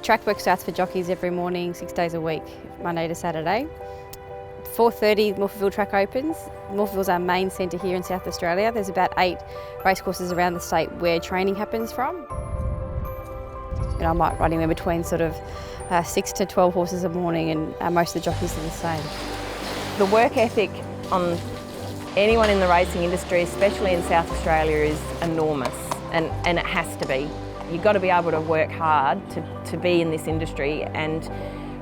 track work starts for jockeys every morning, 6 days a week, Monday to Saturday. 4:30 Morphettville track opens. Morphettville's our main centre here in South Australia. There's about 8 racecourses around the state where training happens from. And I might run anywhere between sort of 6 to 12 horses a morning, and most of the jockeys are the same. The work ethic on anyone in the racing industry, especially in South Australia, is enormous, and it has to be. You've got to be able to work hard to be in this industry and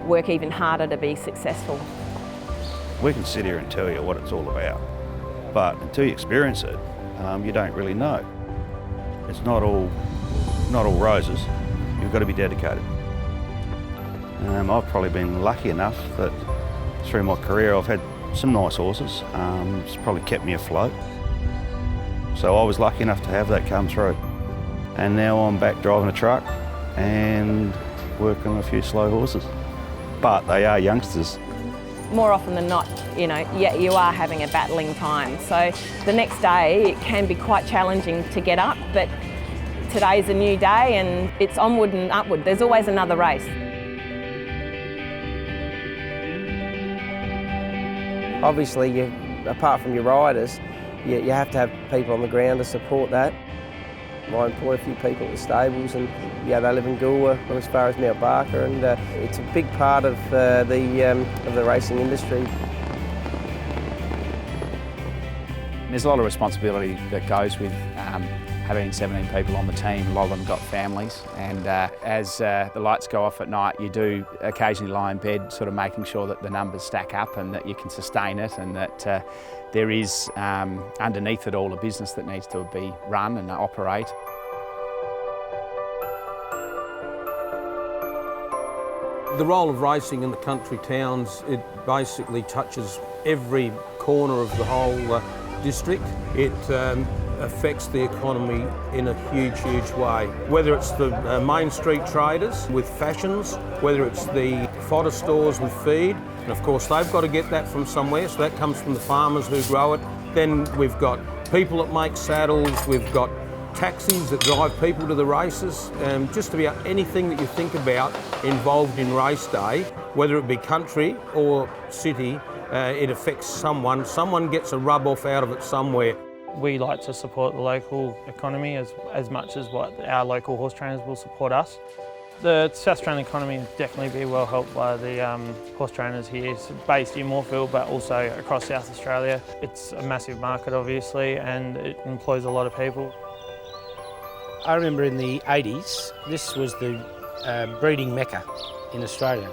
work even harder to be successful. We can sit here and tell you what it's all about, but until you experience it, you don't really know. It's not all roses. You've got to be dedicated. I've probably been lucky enough that through my career I've had some nice horses. It's probably kept me afloat. So I was lucky enough to have that come through. And now I'm back driving a truck and working on a few slow horses. But they are youngsters. More often than not, you are having a battling time. So the next day it can be quite challenging to get up, but today's a new day and it's onward and upward. There's always another race. Obviously, apart from your riders, you have to have people on the ground to support that. I employ a few people at the stables, and they live in Goolwa, as far as Mount Barker, and it's a big part of the racing industry. There's a lot of responsibility that goes with having 17 people on the team. A lot of them got families, and as the lights go off at night, you do occasionally lie in bed sort of making sure that the numbers stack up and that you can sustain it, and that there is underneath it all a business that needs to be run and operate. The role of racing in the country towns, it basically touches every corner of the whole district. It affects the economy in a huge, huge way. Whether it's the main street traders with fashions, whether it's the fodder stores with feed, and of course they've got to get that from somewhere, so that comes from the farmers who grow it. Then we've got people that make saddles, we've got taxis that drive people to the races, just about anything that you think about involved in race day, whether it be country or city, it affects someone. Someone gets a rub off out of it somewhere. We like to support the local economy as much as what our local horse trainers will support us. The South Australian economy will definitely be well helped by the horse trainers here. It's based in Morphettville, but also across South Australia. It's a massive market, obviously, and it employs a lot of people. I remember in the 80s, this was the breeding mecca in Australia.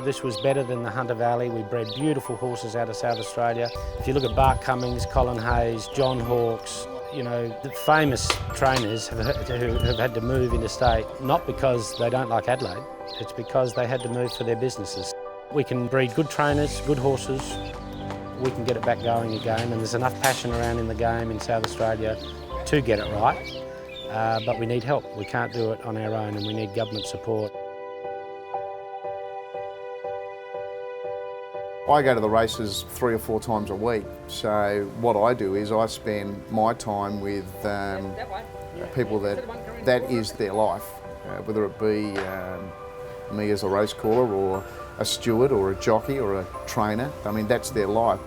This was better than the Hunter Valley. We bred beautiful horses out of South Australia. If you look at Bart Cummings, Colin Hayes, John Hawkes, the famous trainers who have had to move interstate, not because they don't like Adelaide, it's because they had to move for their businesses. We can breed good trainers, good horses, we can get it back going again, and there's enough passion around in the game in South Australia to get it right, but we need help. We can't do it on our own, and we need government support. I go to the races 3 or 4 times a week, so what I do is I spend my time with people that is their life, whether it be me as a race caller or a steward or a jockey or a trainer. I mean, that's their life.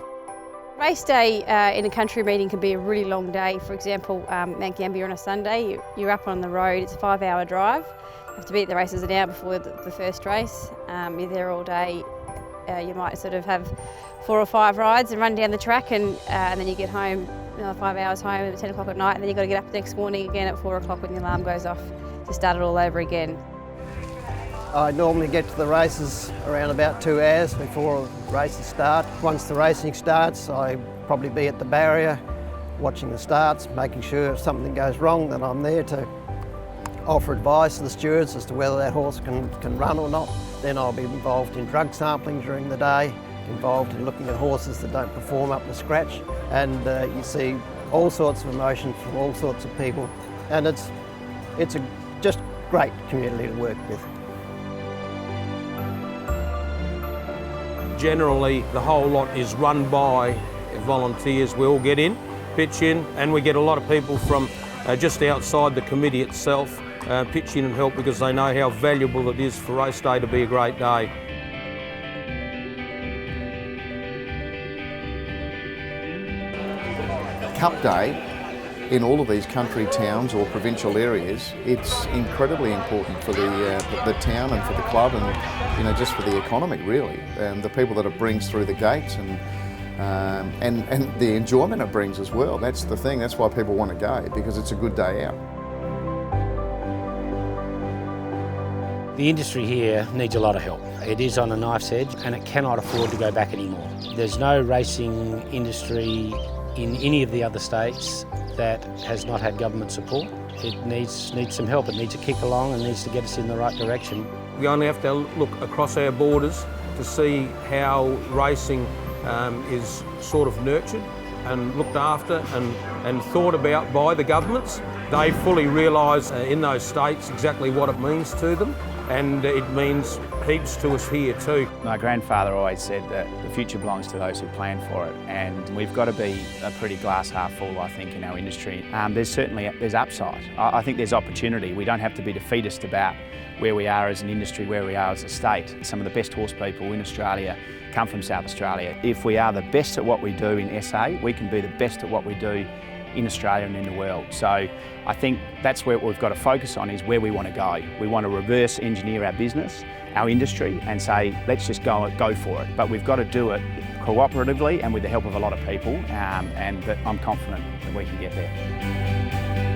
Race day in a country meeting can be a really long day. For example, Mount Gambier on a Sunday, you're up on the road, it's a 5-hour drive. You have to be at the races an hour before the first race. You're there all day. You might sort of have 4 or 5 rides and run down the track, and then you get home, 5 hours home at 10 o'clock at night, and then you've got to get up the next morning again at 4 o'clock when the alarm goes off to start it all over again. I normally get to the races around about 2 hours before races start. Once the racing starts, I probably be at the barrier watching the starts, making sure if something goes wrong that I'm there to offer advice to the stewards as to whether that horse can run or not. Then I'll be involved in drug sampling during the day, involved in looking at horses that don't perform up to scratch, and you see all sorts of emotions from all sorts of people, and it's a just great community to work with. Generally, the whole lot is run by volunteers. We all get in, pitch in, and we get a lot of people from just outside the committee itself pitch in and help because they know how valuable it is for race day to be a great day. Cup Day in all of these country towns or provincial areas, it's incredibly important for the town and for the club and just for the economy really. The people that it brings through the gates and the enjoyment it brings as well. That's the thing, that's why people want to go, because it's a good day out. The industry here needs a lot of help. It is on a knife's edge and it cannot afford to go back anymore. There's no racing industry in any of the other states that has not had government support. It needs some help, it needs a kick along and needs to get us in the right direction. We only have to look across our borders to see how racing is sort of nurtured and looked after and thought about by the governments. They fully realise in those states exactly what it means to them, and it means heaps to us here too. My grandfather always said that the future belongs to those who plan for it, and we've got to be a pretty glass half full, I think, in our industry. There's upside. I think there's opportunity. We don't have to be defeatist about where we are as an industry, where we are as a state. Some of the best horse people in Australia come from South Australia. If we are the best at what we do in SA, we can be the best at what we do in Australia and in the world. So I think that's where we've got to focus on, is where we want to go. We want to reverse engineer our business, our industry, and say, let's just go for it. But we've got to do it cooperatively and with the help of a lot of people, and I'm confident that we can get there.